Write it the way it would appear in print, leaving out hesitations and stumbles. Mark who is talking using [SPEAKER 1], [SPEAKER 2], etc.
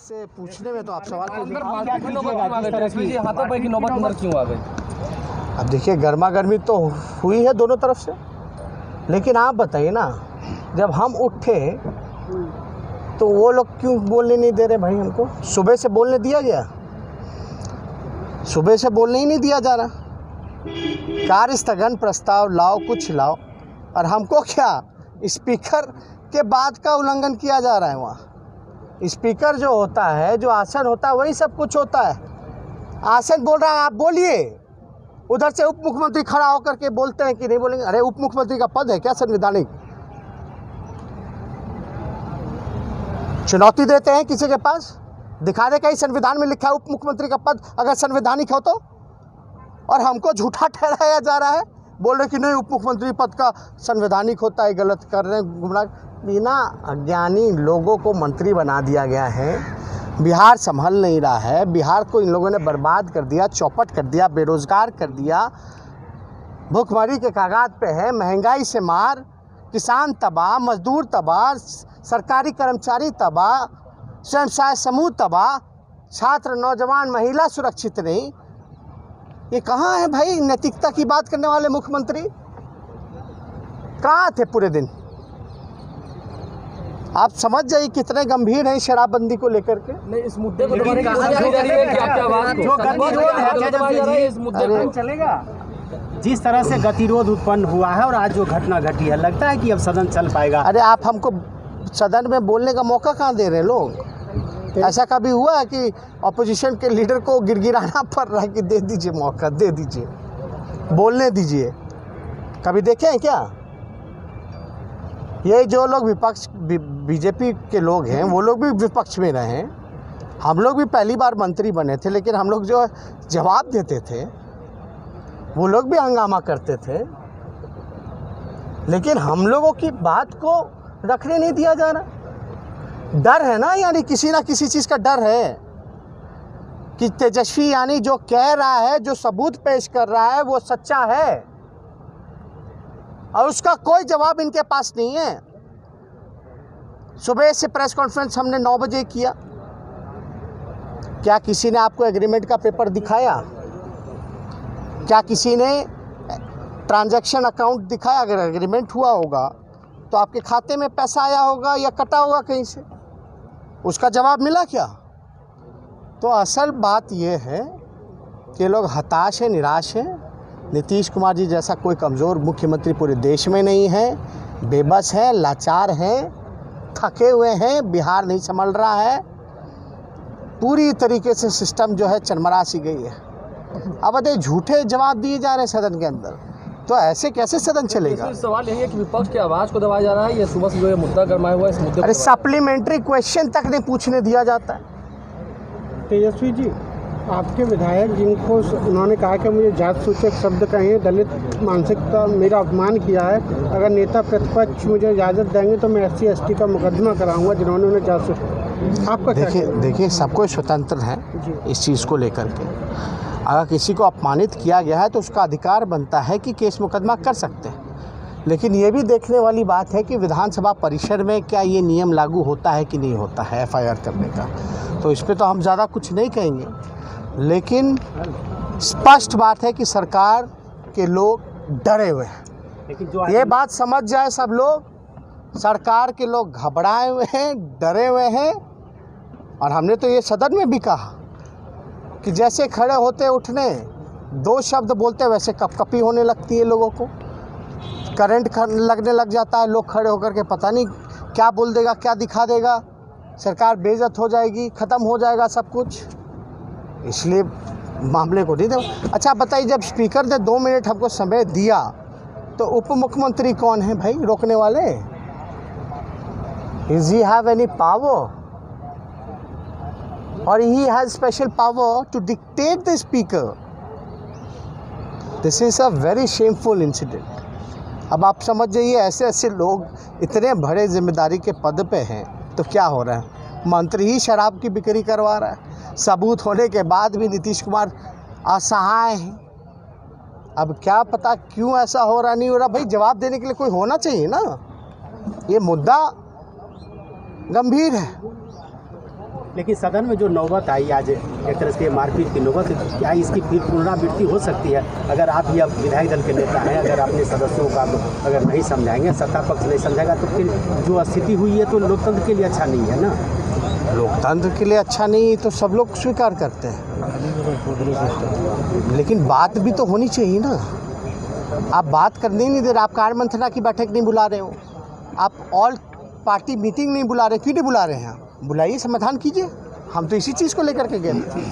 [SPEAKER 1] से पूछने में तो आप सवाल अब देखिए, गर्मा गर्मी तो हुई है दोनों तरफ से, लेकिन आप बताइए ना, जब हम उठे तो वो लोग क्यों बोलने नहीं दे रहे भाई हमको? सुबह से बोलने दिया गया? सुबह से बोलने ही नहीं दिया जा रहा। कार्य स्थगन प्रस्ताव लाओ, कुछ लाओ, और हमको क्या स्पीकर के बात का उल्लंघन किया जा रहा है। वहाँ स्पीकर जो होता है, जो आसन होता है, वही सब कुछ होता है। आसन बोल रहा है, आप बोलिए। उधर से उप मुख्यमंत्री खड़ा होकर के बोलते हैं कि नहीं बोलेंगे। अरे उप मुख्यमंत्री का पद है क्या संवैधानिक? चुनौती देते हैं किसी के पास, दिखा दे कहीं संविधान में लिखा है उप मुख्यमंत्री का पद अगर संवैधानिक हो तो। और हमको झूठा ठहराया जा रहा है, बोल रहे कि नहीं उप मुख्यमंत्री पद का संवैधानिक होता है, गलत कर रहे हैं, गुमराह। बिना अज्ञानी लोगों को मंत्री बना दिया गया है। बिहार संभल नहीं रहा है। बिहार को इन लोगों ने बर्बाद कर दिया, चौपट कर दिया, बेरोजगार कर दिया, भूखमरी के कागाज पे है। महंगाई से मार, किसान तबाह, मजदूर तबाह, सरकारी कर्मचारी तबाह, स्वयं सहायता समूह तबाह, छात्र, नौजवान, महिला सुरक्षित नहीं। ये कहाँ है भाई नैतिकता की बात करने वाले मुख्यमंत्री? कहाँ थे पूरे दिन? आप समझ जाइए कितने गंभीर हैं शराबबंदी को लेकर के।
[SPEAKER 2] नहीं, इस मुद्दे को दोबारा जो गतिरोध है इस मुद्दे पर चलेगा।
[SPEAKER 3] जिस तरह से गतिरोध उत्पन्न हुआ है और आज जो घटना घटी है, लगता है कि अब सदन चल पाएगा?
[SPEAKER 1] अरे आप हमको सदन में बोलने का मौका कहाँ दे रहे हैं लोग? ऐसा कभी हुआ है कि अपोजिशन के लीडर को गिड़गिड़ाना पड़ रहा है कि दे दीजिए मौका, दे दीजिए, बोलने दीजिए? कभी देखे हैं क्या? ये जो लोग विपक्ष, बीजेपी के लोग हैं, वो लोग भी विपक्ष में रहे हैं। हम लोग भी पहली बार मंत्री बने थे, लेकिन हम लोग जो जवाब देते थे, वो लोग भी हंगामा करते थे, लेकिन हम लोगों की बात को रखने नहीं दिया जा रहा। डर है ना, यानी किसी ना किसी चीज़ का डर है कि तेजस्वी यानी जो कह रहा है, जो सबूत पेश कर रहा है, वो सच्चा है और उसका कोई जवाब इनके पास नहीं है। सुबह से प्रेस कॉन्फ्रेंस हमने 9 बजे किया। क्या किसी ने आपको एग्रीमेंट का पेपर दिखाया? क्या किसी ने ट्रांजैक्शन अकाउंट दिखाया? अगर एग्रीमेंट हुआ होगा तो आपके खाते में पैसा आया होगा या कटा होगा कहीं से, उसका जवाब मिला क्या? तो असल बात यह है कि लोग हताश हैं, निराश हैं। नीतीश कुमार जी जैसा कोई कमज़ोर मुख्यमंत्री पूरे देश में नहीं है। बेबस है, लाचार हैं, थके हुए हैं, बिहार नहीं संभल रहा है। पूरी तरीके से सिस्टम जो है चरमरा सी गई है। अब अरे झूठे जवाब दिए जा रहे हैं सदन के अंदर, तो ऐसे कैसे सदन चलेगा?
[SPEAKER 2] सवाल यही है कि विपक्ष की आवाज़ को दबाया जा रहा है। ये सुबह से जो ये मुद्दा गरमाया हुआ है, इस मुद्दे
[SPEAKER 1] अरे सप्लीमेंट्री क्वेश्चन तक नहीं पूछने दिया जाता है।
[SPEAKER 4] तेजस्वी जी, आपके विधायक जिनको उन्होंने कहा कि मुझे जात सूचक शब्द कहें, दलित मानसिकता, मेरा अपमान किया है, अगर नेता प्रतिपक्ष मुझे इजाज़त देंगे तो मैं SC ST का मुकदमा कराऊंगा, जिन्होंने उन्हें जात सूचक। आपका
[SPEAKER 1] देखिए सबको स्वतंत्र है इस चीज़ को लेकर के। अगर किसी को अपमानित किया गया है तो उसका अधिकार बनता है कि केस मुकदमा कर सकते हैं, लेकिन ये भी देखने वाली बात है कि विधानसभा परिसर में क्या ये नियम लागू होता है कि नहीं होता है FIR करने का। तो इस पर तो हम ज़्यादा कुछ नहीं कहेंगे, लेकिन स्पष्ट बात है कि सरकार के लोग डरे हुए हैं।
[SPEAKER 3] लेकिन जो
[SPEAKER 1] ये बात समझ जाए सब लोग, सरकार के लोग घबराए हुए हैं, डरे हुए हैं। और हमने तो ये सदन में भी कहा कि जैसे खड़े होते उठने 2 शब्द बोलते वैसे कपकपी होने लगती है लोगों को, करंट लगने लग जाता है। लोग खड़े होकर के पता नहीं क्या बोल देगा, क्या दिखा देगा, सरकार बेइज्जत हो जाएगी, ख़त्म हो जाएगा सब कुछ। इसलिए मामले को नहीं दे। अच्छा बताइए, जब स्पीकर ने 2 मिनट हमको समय दिया तो उप मुख्यमंत्री कौन है भाई रोकने वाले? Does he have any power? Or he has special power to dictate the speaker? This is a very shameful incident. अब आप समझ जाइए, ऐसे ऐसे लोग इतने बड़े जिम्मेदारी के पद पे हैं तो क्या हो रहा है? मंत्री ही शराब की बिक्री करवा रहा है। सबूत होने के बाद भी नीतीश कुमार असहाय हैं। अब क्या पता क्यों ऐसा हो रहा, नहीं हो रहा। भाई जवाब देने के लिए कोई होना चाहिए ना। ये मुद्दा गंभीर है।
[SPEAKER 3] लेकिन सदन में जो नौबत आई आज एक तरह से मारपीट की नौबत, क्या इसकी फिर पुनरावृत्ति हो सकती है? अगर आप ही अब विधायक दल के नेता हैं, अगर अपने सदस्यों को आप अगर नहीं समझाएंगे, सत्ता पक्ष नहीं समझाएगा, तो फिर जो स्थिति हुई है तो लोकतंत्र के लिए अच्छा नहीं है ना।
[SPEAKER 1] लोकतंत्र के लिए अच्छा नहीं तो सब लोग स्वीकार करते हैं, लेकिन बात भी तो होनी चाहिए ना। आप बात करने नहीं दे रहे, आप कार्य मंत्रणा की बैठक नहीं बुला रहे हो, आप ऑल पार्टी मीटिंग नहीं बुला रहे, क्यों नहीं बुला रहे हैं? बुलाइए, समाधान कीजिए। हम तो इसी चीज़ को लेकर के गए थे।